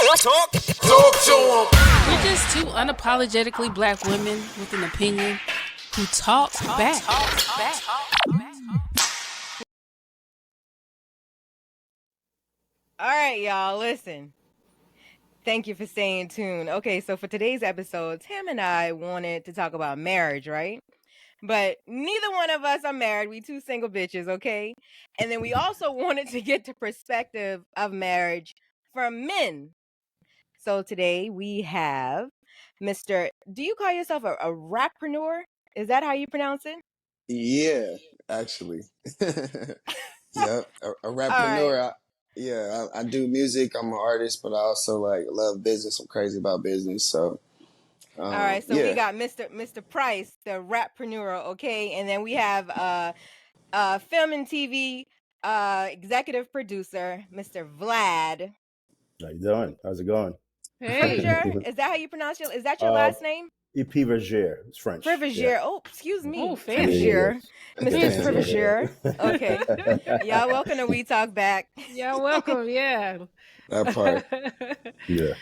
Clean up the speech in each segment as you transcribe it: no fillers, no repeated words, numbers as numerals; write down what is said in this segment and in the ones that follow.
Talk to him. We're just two unapologetically black women with an opinion who talk back. All right, y'all, listen. Thank you for staying tuned. Okay, so for today's episode, Tam and I wanted to talk about marriage, right? But neither one of us are married. We two single bitches, okay? And then we also wanted to get the perspective of marriage from men. So today we have Mr. Do you call yourself a Rapreuner? Is that how you pronounce it? Yeah, actually. Yeah, a All right. rapreneur. I do music. I'm an artist, but I also like love business. I'm crazy about business. So, All right, so we yeah. got Mr. Price, the Rapreuner, okay, and then we have film and TV executive producer, Mr. Vlad. How you doing? How's it going? Hey, Piverger, is that how you pronounce your? Is that your Uh, last name? Piverger. It's French. Piverger. Oh, excuse me. Oh, fancy. Piverger. Yeah. Mr. Piverger. Okay. Y'all welcome to We Talk Back. Y'all welcome. Yeah. That part. Yeah.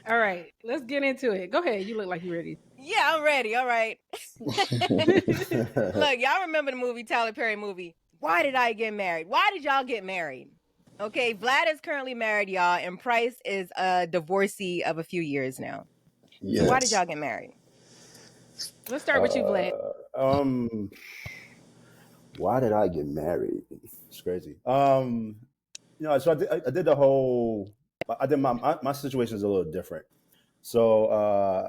All right, let's get into it. Go ahead. You look like you're ready. Yeah, I'm ready. All right. Look, y'all remember the movie, Tyler Perry movie, Why Did I Get Married? Why did y'all get married? Okay, Vlad is currently married, y'all, and Price is a divorcee of a few years now. Yes. So why did y'all get married? Let's start with you, Vlad. Why did I get married? It's crazy. So I did the whole. I did my situation is a little different. So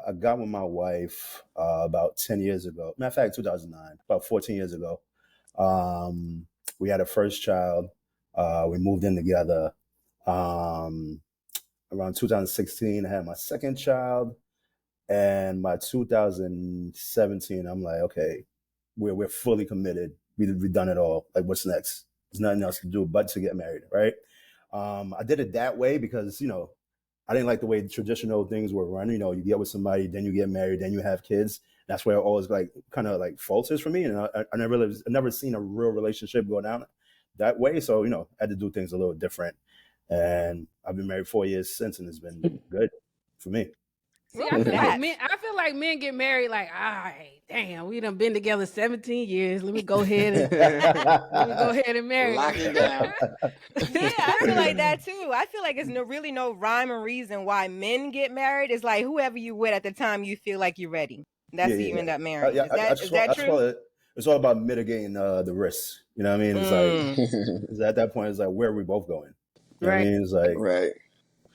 I got with my wife about 10 years ago. Matter of fact, 2009, about 14 years ago. We had a first child. We moved in together. Around 2016, I had my second child. And by 2017, I'm like, okay, we're fully committed. We've done it all. Like, what's next? There's nothing else to do but to get married, right? I did it that way because, I didn't like the way traditional things were run. You get with somebody, then you get married, then you have kids. That's where it always kind of falters for me. And I never seen a real relationship go down that way. So, I had to do things a little different. And I've been married 4 years since, and it's been good for me. See, I feel like men get married like, all right, damn, we done been together 17 years. Let me go ahead and marry. Lock it down. Yeah, I feel like that too. I feel like there's really no rhyme or reason why men get married. It's like whoever you with at the time you feel like you're ready. That's who you end up marrying. Is that true? It's all about mitigating the risks. You know what I mean? It's like at that point, it's like, where are we both going? You know what I mean? It's like, right.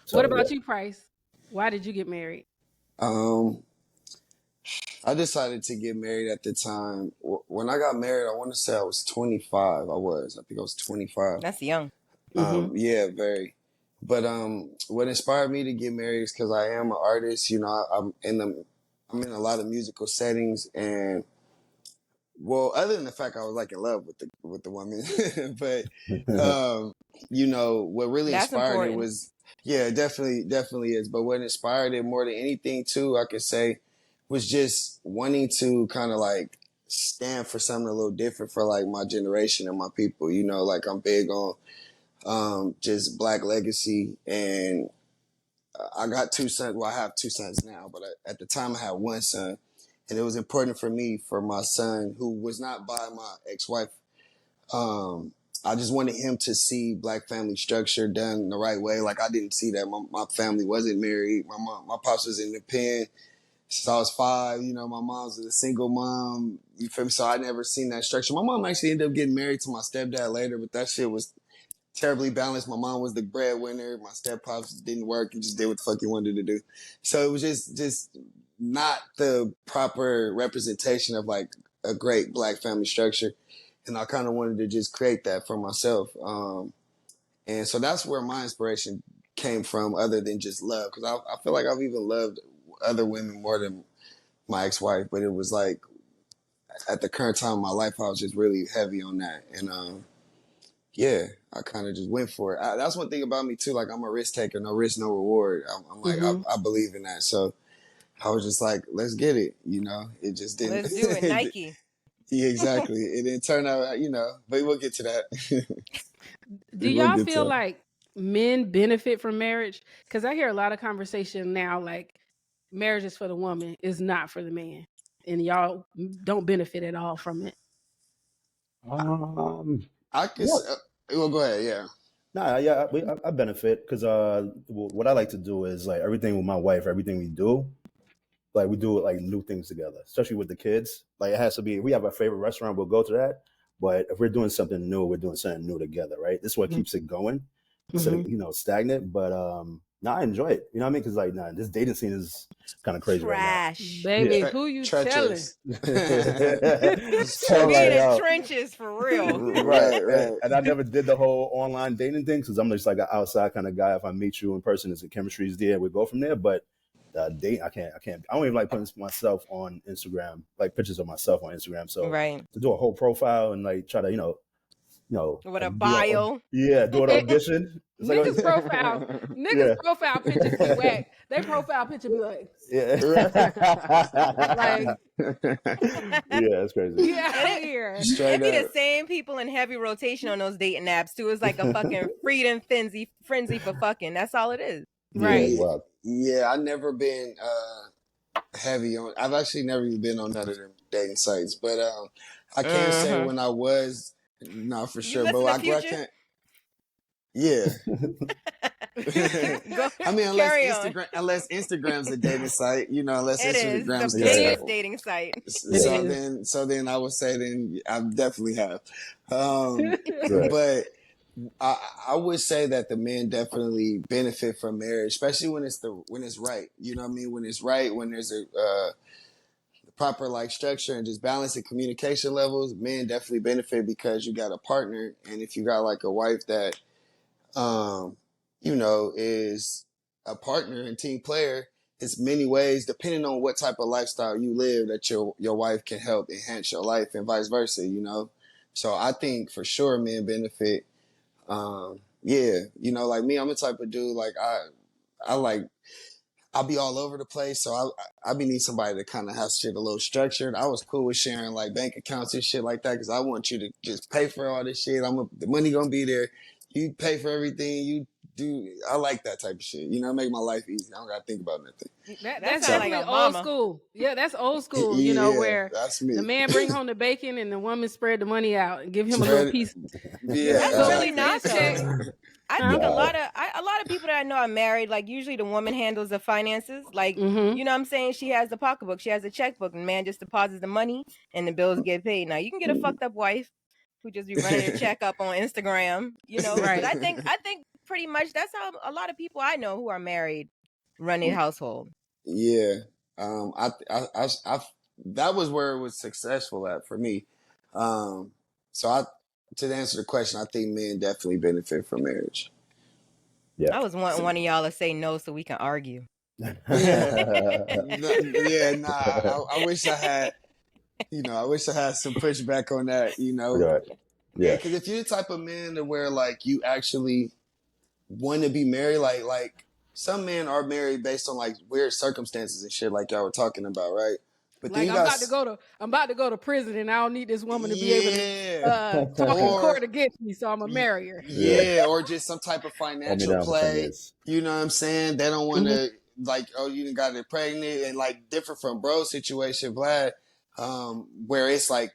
So, what about you, Price? Why did you get married? I decided to get married at the time. When I got married, I want to say I was 25. I think I was 25. That's young. Yeah, very. But what inspired me to get married is because I am an artist. I'm in a lot of musical settings, and other than the fact I was like in love with the woman, but what really That's inspired important. it was, yeah, definitely is. But what inspired it more than anything too, I could say, was just wanting to kind of like stand for something a little different for like my generation and my people. Like I'm big on just Black legacy, and I got two sons. Well, I have two sons now, but at the time I had one son, and it was important for me, for my son, who was not by my ex-wife. I just wanted him to see Black family structure done the right way. Like I didn't see that. My family wasn't married. My pops was in the pen since I was 5. My mom's a single mom. You feel me? So I never seen that structure. My mom actually ended up getting married to my stepdad later, but that shit was terribly balanced. My mom was the breadwinner. My step-pops didn't work. He just did what the fuck he wanted to do. So it was just not the proper representation of like a great Black family structure. And I kind of wanted to just create that for myself. And so that's where my inspiration came from, other than just love. Because I feel like I've even loved other women more than my ex-wife. But it was like, at the current time of my life, I was just really heavy on that. And yeah, I kind of just went for it. That's one thing about me too. Like I'm a risk taker, no risk, no reward. I'm like, I believe in that. So I was just like, let's get it. It just didn't. Let's do it, Nike. Yeah, exactly. It didn't turn out, but we'll get to that. Do y'all feel like men benefit from marriage? Because I hear a lot of conversation now, like marriage is for the woman, is not for the man, and y'all don't benefit at all from it. I could. What? Well, go ahead. Yeah. Nah, yeah, I benefit because what I like to do is like everything with my wife, everything we do, like we do like new things together, especially with the kids. Like it has to be. If we have our favorite restaurant, we'll go to that. But if we're doing something new, we're doing something new together, right? This is what keeps it going instead of stagnant. But no, I enjoy it. You know what I mean? Because like, this dating scene is kind of crazy Trash. Baby, Yeah. who you Treacherous. right So now. be in the trenches for real. Right. And I never did the whole online dating thing because I'm just like an outside kind of guy. If I meet you in person, there's a chemistry is there, we go from there. But date, I can't. I don't even like putting myself on Instagram, like pictures of myself on Instagram. So Right. to do a whole profile and like try to, With a like, bio. do an audition. It's like, Niggas profile pictures be whack. They profile picture be like, yeah, like, yeah, it's crazy. get out of here. Straight It be the up. same people in heavy rotation on those dating apps too. It's like a fucking freedom frenzy for fucking. That's all it is. Right. Yeah, wow. Yeah, I've never been heavy on. I've actually never even been on none of them dating sites, but I can say when I was, no, for You sure. listen But to I Future? can't. Yeah. Go, I mean, carry on. unless Instagram's a dating site, unless It is Instagram's the the biggest example. dating site. So then I would say then I definitely have. Right. But I would say that the men definitely benefit from marriage, especially when it's right. You know what I mean? When it's right, when there's a proper like structure and just balance and communication levels, men definitely benefit because you got a partner, and if you got like a wife that is a partner and team player, it's many ways, depending on what type of lifestyle you live, that your wife can help enhance your life and vice versa, So I think for sure men benefit. Like me, I'm the type of dude, like I'll be all over the place. So I be need somebody to kind of have shit a little structured. I was cool with sharing like bank accounts and shit like that because I want you to just pay for all this shit. The money gonna be there. You pay for everything. You do. I like that type of shit. Make my life easy. I don't gotta think about nothing. That's sound like definitely a old mama. school. Yeah, that's old school. Yeah, Where that's me. the man bring home the bacon and the woman spread the money out and give him a Spread little it. piece. Yeah, That's So really his not check. though. I Huh? think Wow. a lot of people that I know are married, like usually the woman handles the finances. Like, Mhm. you know what I'm saying? She has the pocketbook, she has the checkbook, and the man just deposits the money and the bills get paid. Now you can get a fucked up wife who just be running a check up on Instagram, Right. But I think pretty much that's how a lot of people I know who are married run their household. Yeah. That was where it was successful at for me. To answer the question, I think men definitely benefit from marriage. Yeah. I was wanting one of y'all to say no so we can argue. I wish I had, I wish I had some pushback on that, Right. Yeah. Because if you're the type of man to where like you actually want to be married, like some men are married based on like weird circumstances and shit, like y'all were talking about, right? But Like then I'm about to go to prison and I don't need this woman to be able to talk in Or- court against me, so I'm gonna marry her. Yeah, or just some type of Hold me financial down for 10 play. years. You know what I'm saying? They don't want to like, oh, you done got it pregnant, and like different from bro's situation, Vlad, where it's like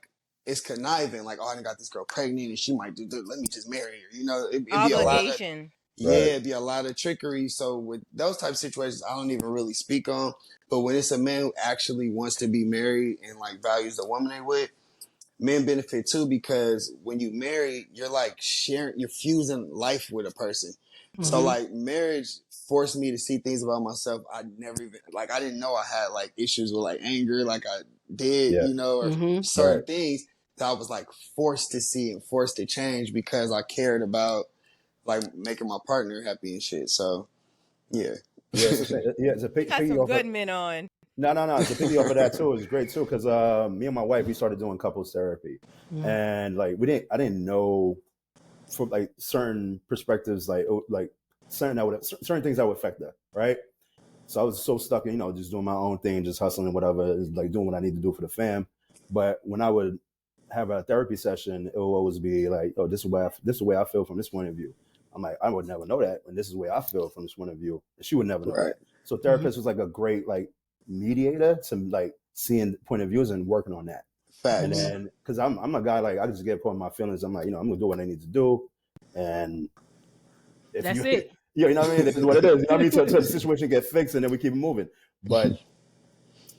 it's conniving, like, oh, I done got this girl pregnant and she might do this. Let me just marry her. It'd be a lot of Obligation. it'd be a lot of trickery. So with those type of situations, I don't even really speak on. But when it's a man who actually wants to be married and like values the woman they with, men benefit too, because when you marry, you're like you're fusing life with a person. So like marriage forced me to see things about myself I never even, like, I didn't know I had like issues with like anger, like I did, Yeah. or certain Right. things that I was like forced to see and forced to change because I cared about like making my partner happy and shit. So yeah. Yeah. It's a Got piggy some off good of, men on. no. It's a piggy off of that too. It's great too because me and my wife we started doing couples therapy, and like I didn't know from like certain perspectives like certain things that would affect her, right? So I was so stuck in just doing my own thing, just hustling whatever, like doing what I need to do for the fam. But when I would have a therapy session, it would always be like, oh, this is the way I feel from this point of view. I'm like, I would never know that, and this is the way I feel from this point of view. And she would never know Right. that. So therapist was like a great like mediator to like seeing point of views and working on that. And Facts. then because I'm a guy like I just get caught in my feelings. I'm like, I'm gonna do what I need to do, and if That's you it. you know what I mean, this is what it is. You know what I mean, so the situation get fixed and then we keep moving. But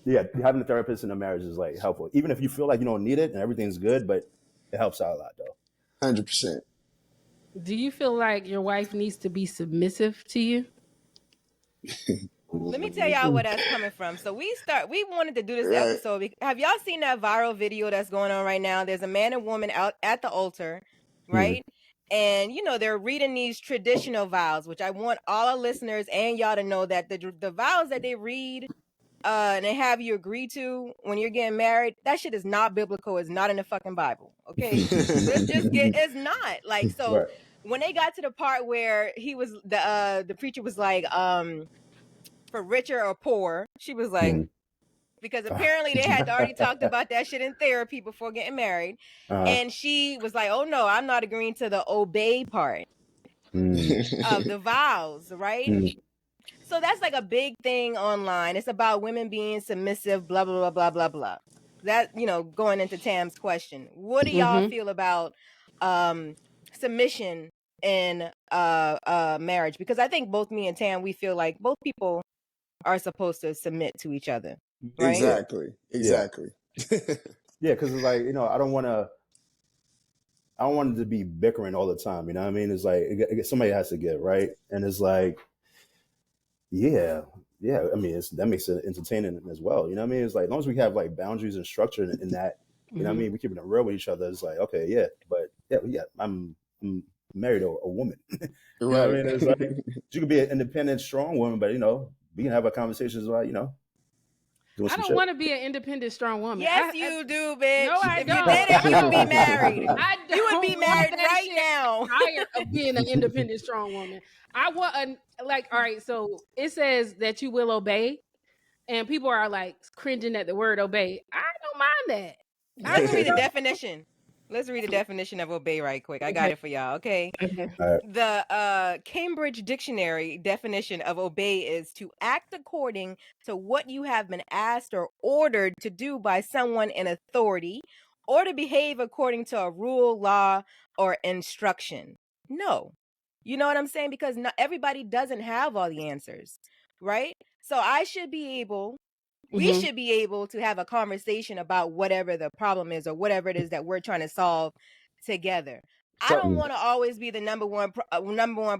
yeah, having a therapist in a marriage is like helpful, even if you feel like you don't need it and everything's good, but it helps out a lot though. 100%. Do you feel like your wife needs to be submissive to you? Let me tell y'all where that's coming from. So we wanted to do this Right. episode. Have y'all seen that viral video that's going on right now? There's a man and woman out at the altar, right? And they're reading these traditional vows, which I want all our listeners and y'all to know that the vows that they read and they have you agree to when you're getting married, that shit is not biblical. It's not in the fucking Bible. Okay. Let's just it's not like, so Right. when they got to the part where the preacher was like, for richer or poor, she was like, because apparently they had already talked about that shit in therapy before getting married. And she was like, oh no, I'm not agreeing to the obey part of the vows, right? So that's like a big thing online. It's about women being submissive, blah, blah, blah, blah, blah, blah. That, going into Tam's question. What do y'all feel about submission in marriage? Because I think both me and Tam, we feel like both people are supposed to submit to each other. Right? Exactly. Exactly. Yeah, because it's like, I don't want it to be bickering all the time. You know what I mean? It's like somebody has to get right, and it's like, yeah. I mean, that makes it entertaining as well. You know what I mean? It's like as long as we have like boundaries and structure in that, you know what I mean? We keeping it real with each other. It's like, okay, yeah, but yeah, I'm married to a woman. You know what I mean? It's like you could be an independent, strong woman, but we can have our conversations about doing I some don't shit. want to be an independent, strong woman. Yes, you do, bitch. No, I if don't. you did it, you would be married. I don't You would be married want that right shit. now. I'm tired of being an independent, strong woman. I want all right, so it says that you will obey, and people are like cringing at the word obey. I don't mind that. Let's read the definition. Let's read the definition of obey right quick. I got it for y'all. Okay. Okay. The Cambridge Dictionary definition of obey is to act according to what you have been asked or ordered to do by someone in authority, or to behave according to a rule, law, or instruction. No. You know what I'm saying? Because not everybody doesn't have all the answers, right? So we should be able to have a conversation about whatever the problem is or whatever it is that we're trying to solve together. I don't want to always be the number one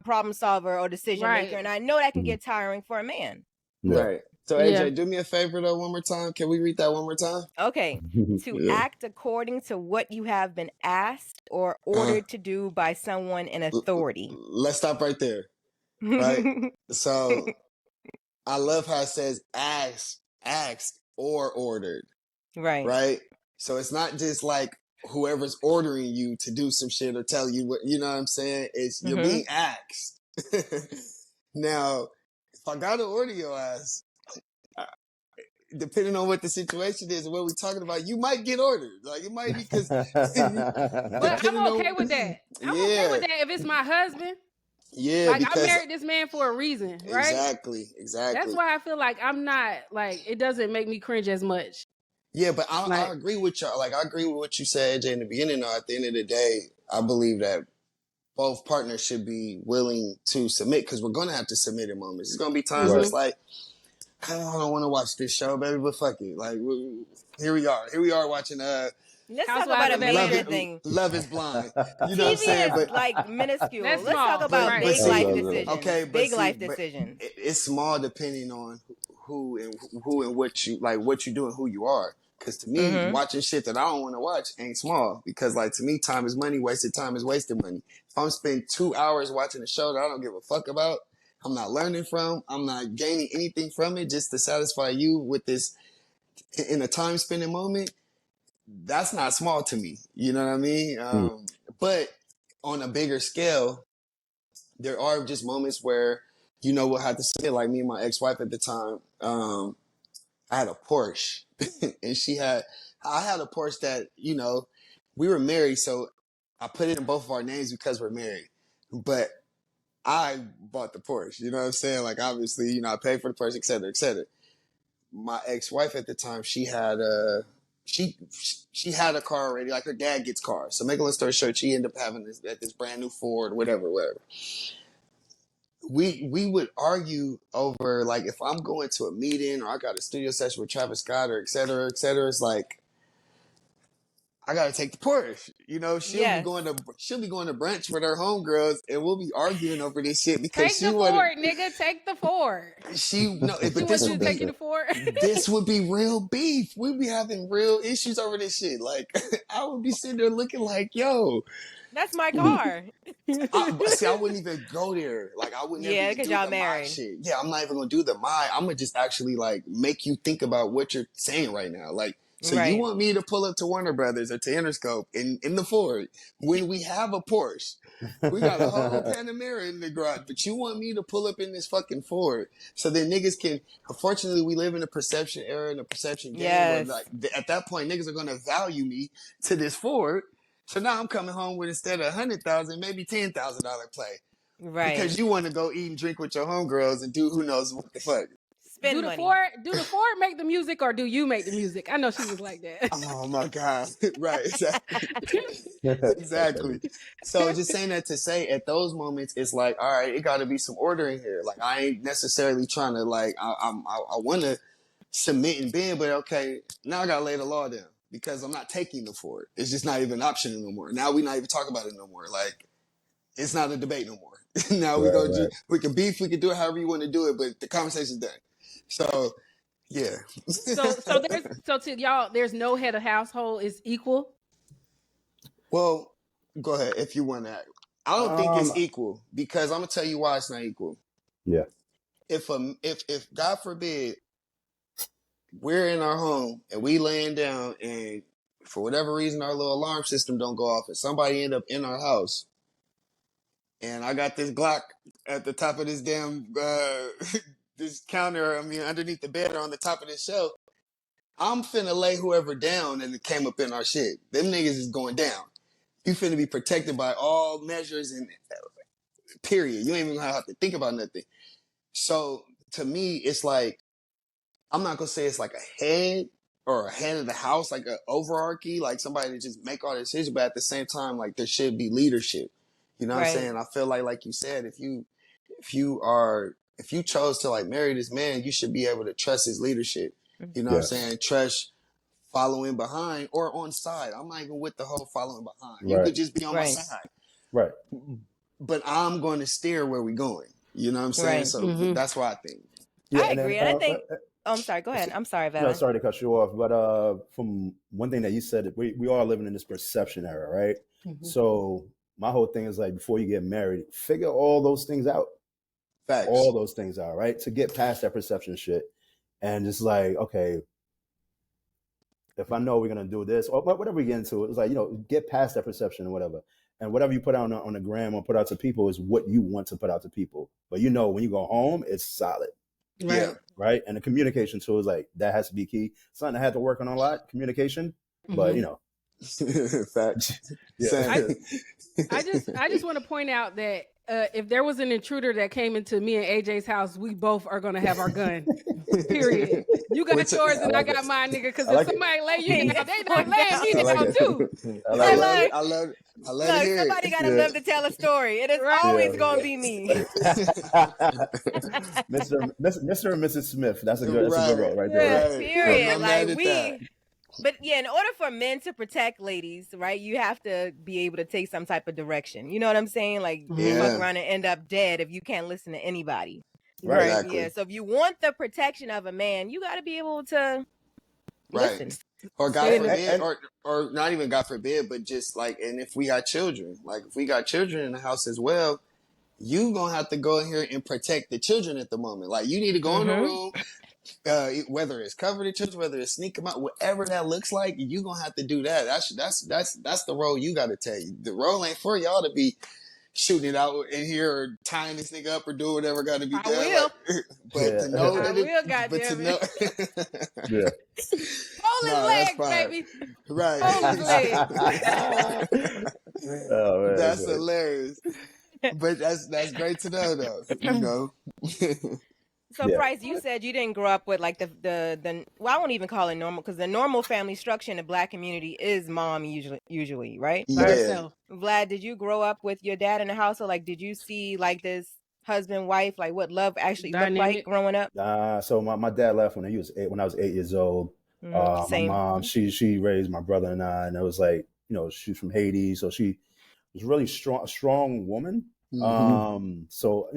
problem solver or decision maker, and I know that can get tiring for a man. Right. So AJ, do me a favor though, one more time. Can we read that one more time? Okay. To act according to what you have been asked or ordered to do by someone in authority. Let's stop right there. Right. So I love how it says asked or ordered. Right. Right. So it's not just like whoever's ordering you to do some shit or tell you what, you know what I'm saying? It's you're being asked. Now, if I gotta order your ass, depending on what the situation is and what we're talking about, you might get ordered. Like it might be because. But I'm okay with that. I'm okay with that if it's my husband. Yeah, like because I married this man for a reason, right? Exactly. That's why I feel like I'm not like it doesn't make me cringe as much. Yeah, but I agree with y'all. Like I agree with what you said, AJ, in the beginning. Though, at the end of the day, I believe that both partners should be willing to submit because we're gonna have to submit in moments. It's gonna be times where it's like, I don't want to watch this show, baby, but fuck it. Like here we are. Here we are watching Let's talk about a major thing. Love is Blind. You know TV what I'm saying? is like minuscule. Let's talk about big see, life decisions. Okay, big life decisions. It's small depending on who and what you like, what you do and who you are. Because to me, watching shit that I don't want to watch ain't small. Because like to me, time is money. Wasted time is wasted money. If I'm spending 2 hours watching a show that I don't give a fuck about, I'm not learning from, I'm not gaining anything from it, just to satisfy you with this in a time spending moment. That's not small to me. You know what I mean? But on a bigger scale, there are just moments where, we'll have to say, like me and my ex-wife at the time, I had a Porsche and I had a Porsche that, we were married. So I put it in both of our names because we're married. But I bought the Porsche. You know what I'm saying? Like, obviously, you know, I paid for the Porsche, et cetera, et cetera. My ex-wife at the time, she had a car already. Like, her dad gets cars. So, make a long story short, she ended up having this brand new Ford, whatever. We would argue over, like, if I'm going to a meeting or I got a studio session with Travis Scott or et cetera, it's like, I gotta take the Porsche. You know, she'll be going to brunch with her homegirls, and we'll be arguing over this shit because Take the Ford, nigga. Take the Ford. But She this wants you to take you to Ford. this would be real beef. We'd be having real issues over this shit. Like, I would be sitting there looking like, yo, That's my car. I wouldn't even go there. Like, I would never Yeah, even because do y'all the my married. shit. Yeah, I'm not even gonna do the my. I'm gonna just actually like make you think about what you're saying right now. Like, so you Right. want me to pull up to Warner Brothers or to Interscope in the Ford when we have a Porsche? We got a whole Panamera in the garage, but you want me to pull up in this fucking Ford so then niggas can. Unfortunately, we live in a perception era and a perception game where, Yes. like, at that point, niggas are gonna value me to this Ford. So now I'm coming home with, instead of $100,000, maybe $10,000 play Right. because you want to go eat and drink with your homegirls and do who knows what the fuck. Spend Do the money. Ford make the music, or do you make the music? I know she was like that. Oh my god! Right, exactly. So just saying that to say, at those moments, it's like, all right, it got to be some order in here. Like, I ain't necessarily trying to, like, I want to submit and bend, but okay, now I got to lay the law down because I'm not taking the Ford. It's just not even an option no more. Now we not even talking about it no more. Like, it's not a debate no more. Now we we can beef, we can do it however you want to do it, but the conversation's done. So yeah. So to y'all, there's no head of household is equal. Well, go ahead if you want to. I don't think it's equal because I'm gonna tell you why it's not equal. Yeah. If God forbid we're in our home and we laying down and for whatever reason our little alarm system don't go off and somebody end up in our house and I got this Glock at the top of this damn this counter, I mean underneath the bed or on the top of this shelf, I'm finna lay whoever down and it came up in our shit. Them niggas is going down. You finna be protected by all measures and period. You ain't even gonna have to think about nothing. So to me, it's like, I'm not gonna say it's like a head or a head of the house, like an overarchy, like somebody to just make all the decisions, but at the same time, like there should be leadership. You know what I'm saying? I feel like you said, if you chose to like marry this man, you should be able to trust his leadership. You know what I'm saying? Trust following behind or on side. I'm not even with the whole following behind. You could just be on my side. Right. But I'm going to steer where we're going. You know what I'm saying? So that's what I think. Yeah, I agree. And I think I'm sorry, go ahead. I'm sorry, Valen. No, sorry to cut you off, but from one thing that you said, we are living in this perception era, right? Mm-hmm. So my whole thing is like, before you get married, figure all those things out. Facts. All those things out, right? To get past that perception shit. And just like, okay, if I know we're going to do this or whatever we get into, it's like, get past that perception or whatever. And whatever you put out on the gram or put out to people is what you want to put out to people. But when you go home, it's solid. Right. Yeah. Right. And the communication tool is like, that has to be key. Something I had to work on a lot, communication. But facts. Yeah. I just want to point out that if there was an intruder that came into me and AJ's house, we both are gonna have our gun. Period. You got yours and I got mine, nigga. Because if somebody lay you down, they not laying me down too. I love to hear somebody gotta live to tell a story. It is always gonna be me. Mr. and Mrs. Smith. That's a good role right there. Right. Period. Like But yeah, in order for men to protect ladies, right, you have to be able to take some type of direction. You know what I'm saying? Like, you fuck around and end up dead if you can't listen to anybody. Right. Exactly. Yeah. So if you want the protection of a man, you got to be able to listen. Or God forbid, or not even God forbid, but just like, and if we got children, in the house as well, you gonna have to go in here and protect the children at the moment. Like, you need to go in the room. Whether it's cover the children, whether it's sneak them out, whatever that looks like, you gonna have to do that. That's the role you got to take. The role ain't for y'all to be shooting it out in here or tying this nigga up or doing whatever got to be done. I will, but to know that I will, goddamn it. Hold his legs, baby. Right. Hold his legs. Oh, man, that's hilarious. But that's great to know, though. You know. So, Yeah. Price, you said you didn't grow up with like the well, I won't even call it normal because the normal family structure in the Black community is mom usually, right? By Yeah. herself. Vlad, did you grow up with your dad in the house, or like did you see like this husband wife, like what love actually looked like Dynamic. growing up? So my dad left when when I was 8 years old. My Same. mom, she raised my brother and I, and it was like, she's from Haiti, so she was really strong woman. So so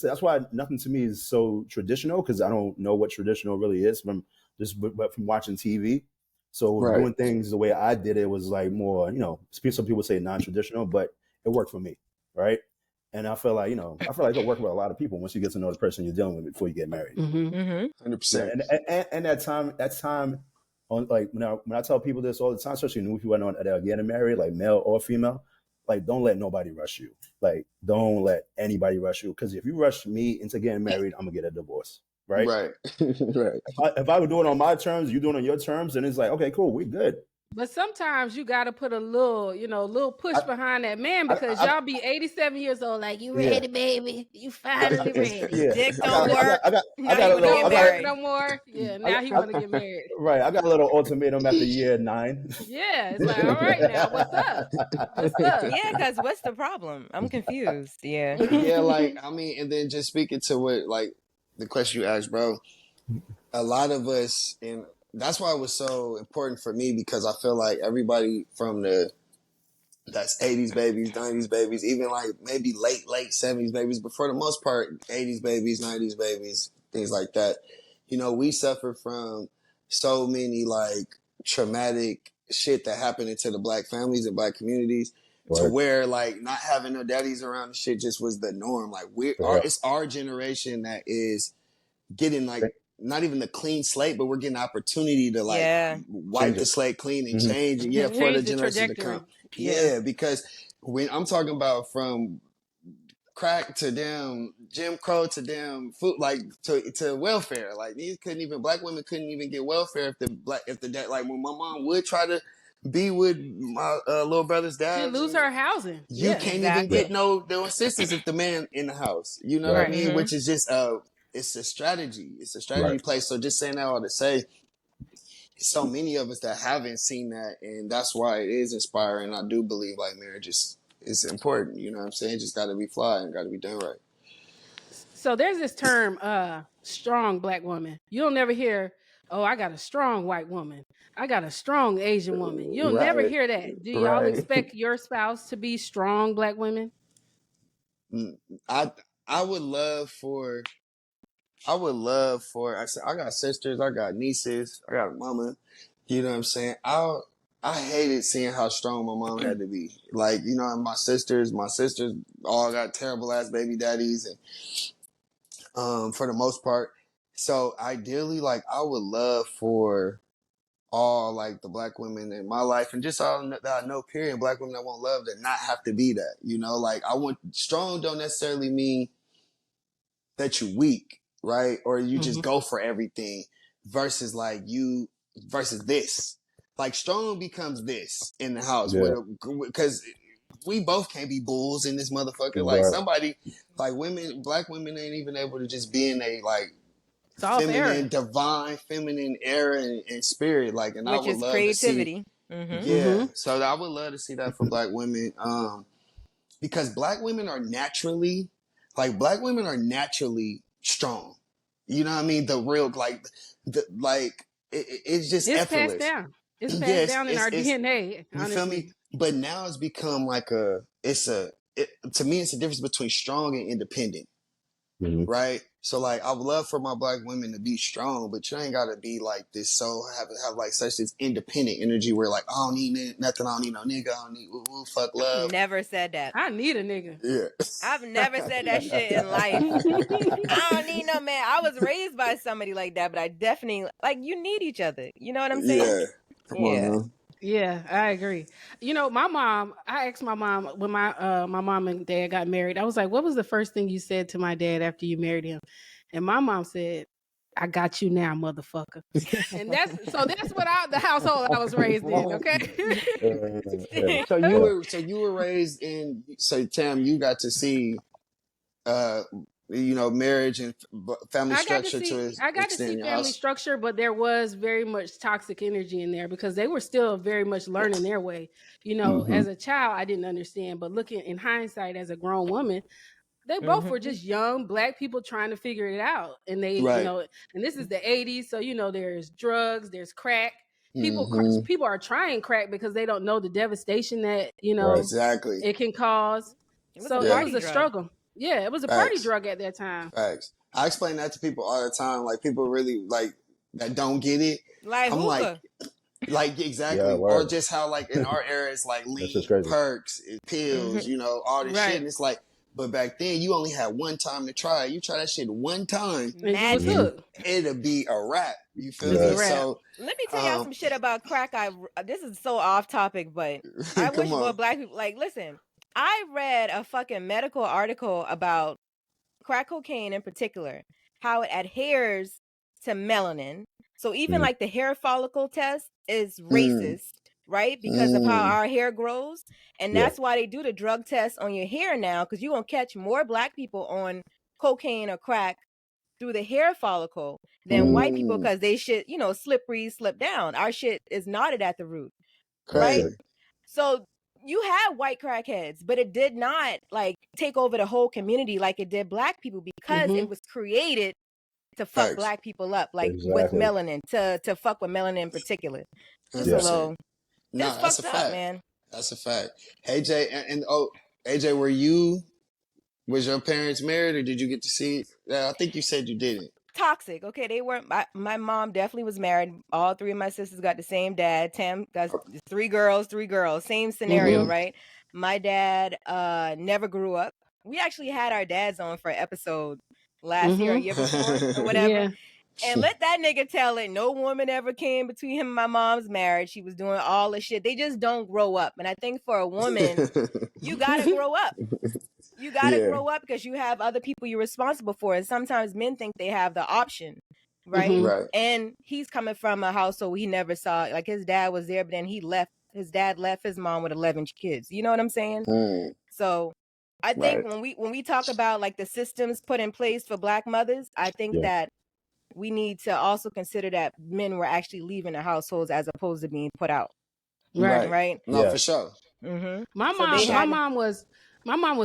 that's why nothing to me is so traditional, because I don't know what traditional really is from from watching TV. So Right. doing things the way I did it was like more, some people say non-traditional, but it worked for me, right? And I feel like it'll work with a lot of people once you get to know the person you're dealing with before you get married. 100%. And that time on, like, when I tell people this all the time, especially new people that are getting married, like male or female, like, don't let nobody rush you. Like, don't let anybody rush you, because if you rush me into getting married, I'm gonna get a divorce, right? Right. Right. If I were doing it on my terms, you doing it on your terms, then it's like, okay, cool, we're good. But sometimes you got to put a little push behind that man, because y'all be 87 years old, like, you ready, baby? You finally ready. Dick don't work. I got Now a you little. wanna Don't get work married. no more. Yeah, now he want to get married. Right, I got a little ultimatum after year 9. Yeah, it's like, all right, now what's up? What's up? Yeah, because what's the problem? I'm confused. Yeah. Yeah, like, I mean, and then just speaking to what, like, the question you asked, bro, a lot of us, and that's why it was so important for me, because I feel like everybody from that's 80s babies, 90s babies, even like maybe late 70s babies, but for the most part, 80s babies, 90s babies, things like that. We suffer from so many like traumatic shit that happened into the Black families and Black communities, to where like not having no daddies around and shit just was the norm. Like it's our generation that is getting like not even the clean slate, but we're getting Yeah. opportunity to like wipe the slate clean and change it. Yeah, for Change the the generations to trajectory. come. Yeah, because when I'm talking about from crack to damn Jim Crow to damn food, like to welfare, like Black women couldn't even get welfare if the dad, like when my mom would try to be with my little brother's dad, She'd lose her housing. you can't even get no assistance if the man in the house. You know what I mean? Which is just it's a strategy. It's a strategy play. So just saying that all to say, so many of us that haven't seen that, and that's why it is inspiring. I do believe like marriage is important. You know what I'm saying? It just got to be fly and got to be done right. So there's this term, strong Black woman. You'll never hear, oh, I got a strong white woman. I got a strong Asian woman. You'll never hear that. Do y'all expect your spouse to be strong Black women? I would love for. I got sisters, I got nieces, I got a mama. You know what I'm saying? I hated seeing how strong my mom had to be. Like, my sisters all got terrible ass baby daddies, and for the most part. So ideally, like, I would love for all like the Black women in my life, and just all that I know, period, Black women that want love, to not have to be that. Like, I want strong don't necessarily mean that you weak, right? Or you just go for everything versus this. Like, strong becomes this in the house, because we both can't be bulls in this motherfucker. Like, somebody, like Black women ain't even able to just be in a like feminine, divine feminine era and spirit. Like, and which I would is love creativity. to see, so I would love to see that for Black women. Because Black women are naturally strong. You know what I mean? The real, it's just effortless. Passed down. It's passed down in our DNA. You feel me? But now it's become like to me, it's a difference between strong and independent. Right? So like, I would love for my Black women to be strong, but you ain't gotta be like this. So have like such this independent energy where like, I don't need nothing. I don't need no nigga. I don't need fuck love. Never said that. I need a nigga. Yeah. I've never said that shit in life. I don't need no man. I was raised by somebody like that, but I definitely like, you need each other. You know what I'm saying? Yeah. Come on, man. Yeah, I agree. My mom, I asked my mom when my mom and dad got married, I was like, what was the first thing you said to my dad after you married him? And my mom said, I got you now, motherfucker. And that's what the household I was raised in. Okay. So you were raised in. So Tam, you got to see, marriage and family structure to an I got to extent see in your family house. structure, but there was very much toxic energy in there because they were still very much learning their way. As a child, I didn't understand, but looking in hindsight as a grown woman, they both were just young Black people trying to figure it out. And they, Right. and this is the 80s. So, there's drugs, there's crack. People are trying crack because they don't know the devastation that, Exactly. it can cause. It was So a it party was a drug. struggle. Yeah, it was a party drug at that time. Facts. I explain that to people all the time. Like people really like that don't get it. Like I'm hookah. like exactly, Yeah, or just how like in our era it's like That's lean, just crazy. perks, pills, all this shit. Right. And it's like, but back then you only had one time to try it. You try that shit one time, And you was hooked. it'll be a wrap. You feel It's me? a wrap. So let me tell y'all some shit about crack. This is so off topic, but I wish Come more on. Black people listen. I read a fucking medical article about crack cocaine in particular, how it adheres to melanin. So even like the hair follicle test is racist, right? Because of how our hair grows. And that's why they do the drug test on your hair now, because you're going to catch more Black people on cocaine or crack through the hair follicle than white people, because they shit, slippery, slip down. Our shit is knotted at the root, Crazy. right? So you had white crackheads, but it did not take over the whole community like it did Black people, because it was created to fuck Facts. Black people up, with melanin, to fuck with melanin in particular. Just a little. No, It's that's a fucked up, fact, man. That's a fact. Hey Jay, and AJ, was your parents married, or did you get to see? I think you said you didn't. Toxic. Okay, they weren't. My mom definitely was married. All three of my sisters got the same dad. Tam got 3 girls. Same scenario, right? My dad never grew up. We actually had our dads on for an episode last year or year before or whatever. Yeah. And let that nigga tell it. No woman ever came between him and my mom's marriage. She was doing all the shit. They just don't grow up. And I think for a woman, you gotta grow up. You gotta grow up because you have other people you're responsible for. And sometimes men think they have the option, right? Right. And he's coming from a household he never saw. Like his dad was there, but then he left. His dad left his mom with 11 kids. You know what I'm saying? So I think when we talk about the systems put in place for Black mothers, I think that we need to also consider that men were actually leaving the households as opposed to being put out. Right. No, for sure. My mom was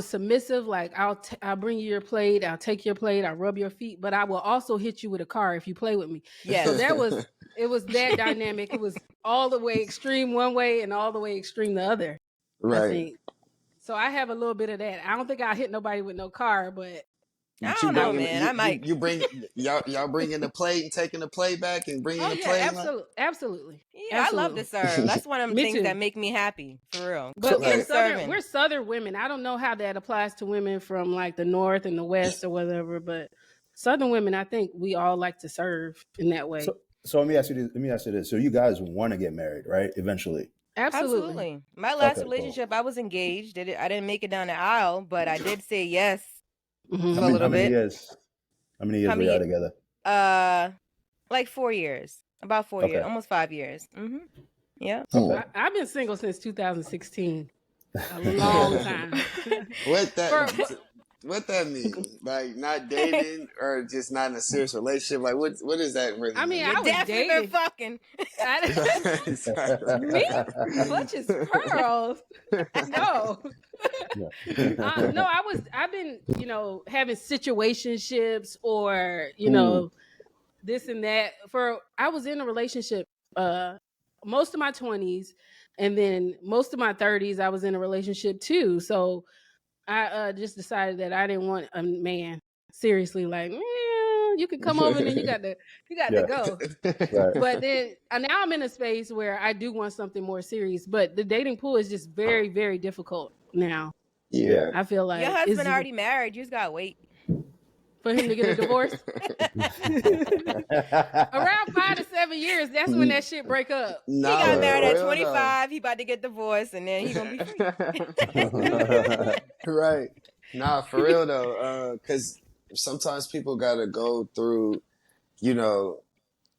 submissive. Like I'll bring you your plate, I'll take your plate, I'll rub your feet, but I will also hit you with a car if you play with me. Yeah. So it was that dynamic. It was all the way extreme one way and all the way extreme the other. Right. I think. So I have a little bit of that. I don't think I'll hit nobody with no car, but I don't know, man. I might. You bring y'all bringing the plate and taking the plate back and bringing the plate. Absolutely. Yeah, I love to serve. That's one of them things that make me happy, for real. But we're Southern women. I don't know how that applies to women from the North and the West or whatever, but Southern women, I think we all like to serve in that way. So let me ask you this. So you guys want to get married, right? Eventually. Absolutely. My last relationship, I was engaged. I didn't make it down the aisle, but I did say yes. For a little bit. How many years were y'all together? 4 years. About 4 years. Almost 5 years. Yeah. I've been single since 2016. A long time. What that mean? Like not dating or just not in a serious relationship? Like what does that really mean? I mean, I was definitely dating. Fucking. Me? Clutch is pearls. No. I've been, having situationships or, this and that. I was in a relationship most of my 20s, and then most of my 30s I was in a relationship too. So I just decided that I didn't want a man seriously you can come over and then you got to go. Right. But then now I'm in a space where I do want something more serious, but the dating pool is just very, very difficult now. Yeah. I feel like your husband already married. You just gotta wait for him to get a divorce. Around 5 to 7 years, that's when that shit break up. He got married at 25. He about to get divorced, and then he gonna be free. Right. Nah, for real though. Because sometimes people gotta go through you know,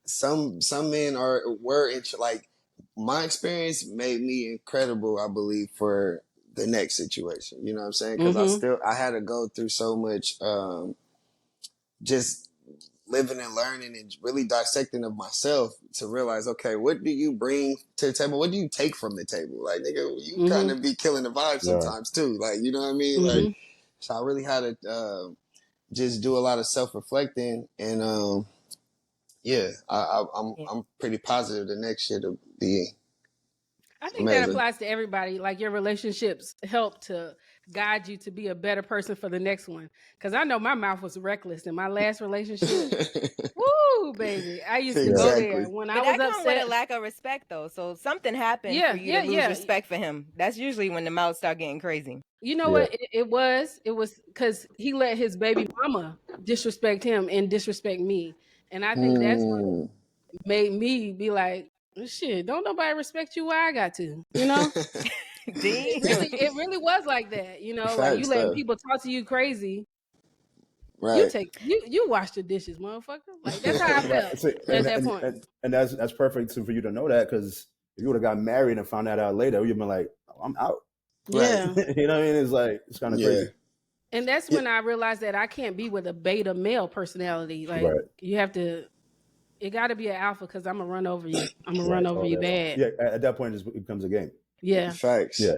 some men were like my experience made me incredible, I believe, for the next situation. You know what I'm saying? Because I had to go through so much, just living and learning and really dissecting of myself to realize, okay, what do you bring to the table? What do you take from the table? Like, nigga, you kind of be killing the vibe sometimes too. Like, you know what I mean? Like, so I really had to just do a lot of self-reflecting, and yeah, I'm pretty positive the next shit will be I think amazing. that applies to everybody. Like your relationships help to guide you to be a better person for the next one. Because I know my mouth was reckless in my last relationship. Woo, baby! I used to go there when I was that upset. comes with a lack of respect, though. So something happened for you to lose respect for him. That's usually when the mouth start getting crazy. You know what? It was because he let his baby mama disrespect him and disrespect me, and I think that's what made me be like, shit, don't nobody respect you where I got to, you know? it really was like that, you know, like you letting people talk to you crazy. Right. You wash the dishes, motherfucker. Like that's how I felt at that point. And that's perfect for you to know that, because if you would have got married and found that out later, you'd been like, oh, I'm out. Yeah. You know what I mean? It's like, it's kind of crazy. And that's when I realized that I can't be with a beta male personality. Like you have to, it got to be an alpha, because I'm gonna run over you. I'm gonna run over you bad. Yeah, at that point, it becomes a game. Yeah, facts. Yeah,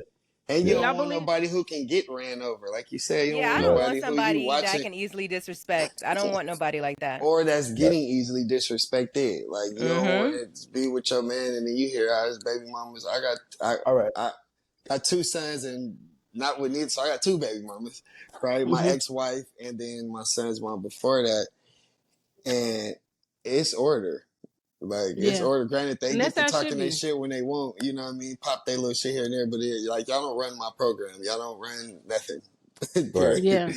and you don't want nobody who can get ran over, like you said. You I don't want somebody that I can easily disrespect. I don't want nobody like that, or that's getting easily disrespected. Like you don't want to be with your man, and then you hear his baby mamas. I got 2 sons and not with neither, so I got 2 baby mamas, right? My ex-wife and then my son's mom before that, and it's order. Like it's order. Granted, they get to talking their shit when they want. You know what I mean? Pop their little shit here and there, but like y'all don't run my program. Y'all don't run nothing. Right. Yeah.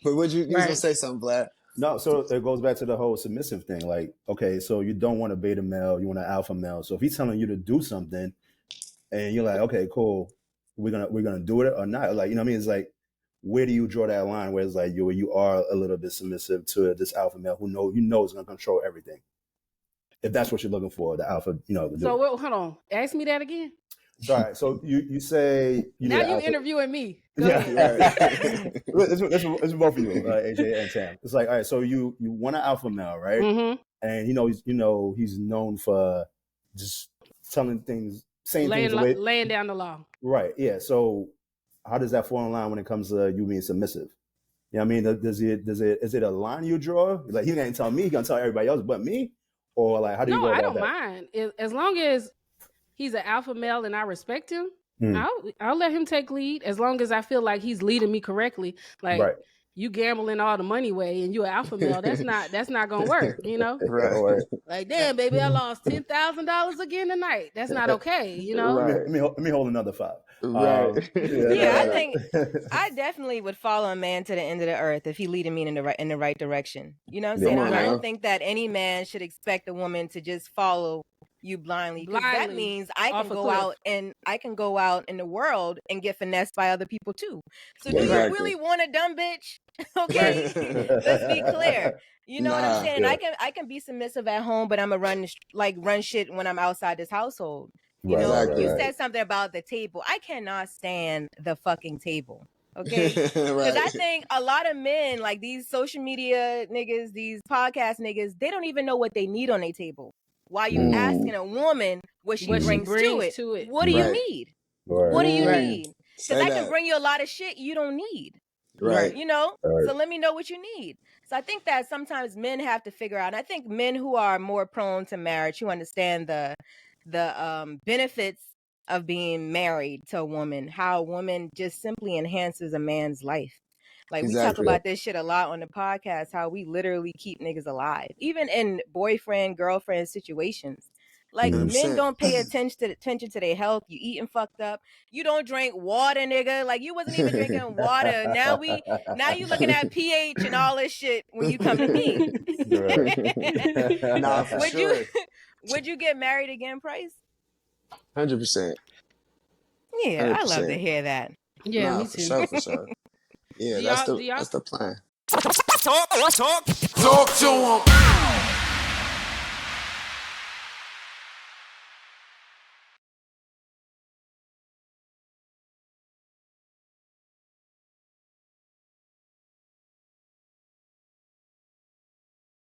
But what you was gonna say something, Vlad? No, so it goes back to the whole submissive thing. Like, okay, so you don't want a beta male, you want an alpha male. So if he's telling you to do something, and you're like, okay, cool, we're gonna do it or not. Like, you know what I mean? It's like, where do you draw that line where it's like you are a little bit submissive to this alpha male who is gonna control everything? If that's what you're looking for, the alpha, So hold on, ask me that again. All right, so you say now you interviewing me. Go ahead. It's both of you, AJ and Tam. It's like, all right, so you want an alpha male, right? And he's known for just telling things, saying things away, laying down the law. Right. Yeah. So how does that fall in line when it comes to you being submissive? You know what I mean? Is it a line you draw? Like, he ain't tell me, he gonna tell everybody else but me? Or like, how do you go about that? No, I don't mind. As long as he's an alpha male and I respect him, I'll let him take lead, as long as I feel like he's leading me correctly. Like you gambling all the money away and you an alpha male, that's not gonna work, you know? Right. Like, damn, baby, I lost $10,000 again tonight. That's not okay, you know? Let me hold another 5. Right. I think I definitely would follow a man to the end of the earth if he leading me in the right direction. You know what I'm saying? I don't think that any man should expect a woman to just follow you blindly. That means I can go out in the world and get finessed by other people too. So do you really want a dumb bitch? Okay, let's be clear. You know what I'm saying? Yeah. I can be submissive at home, but I'm gonna run shit when I'm outside this household. You know, you said something about the table. I cannot stand the fucking table. Okay, because I think a lot of men, like these social media niggas, these podcast niggas, they don't even know what they need on their table. Why you asking a woman what she brings to it? What do you need? What do you need? Because I can bring you a lot of shit you don't need. Right. You know? Right. So let me know what you need. So I think that sometimes men have to figure out, and I think men who are more prone to marriage, who understand the benefits of being married to a woman, how a woman just simply enhances a man's life. Like, we talk about this shit a lot on the podcast, how we literally keep niggas alive, even in boyfriend, girlfriend situations. Like, men don't pay attention to their health. You eating fucked up. You don't drink water, nigga. Like, you wasn't even drinking water. Now you looking at pH and all this shit when you come to me. Nah, for sure. Would you get married again, Price? 100%. Yeah, 100%. I love to hear that. Yeah, me too. For sure. Yeah, that's the plan. Talk to him.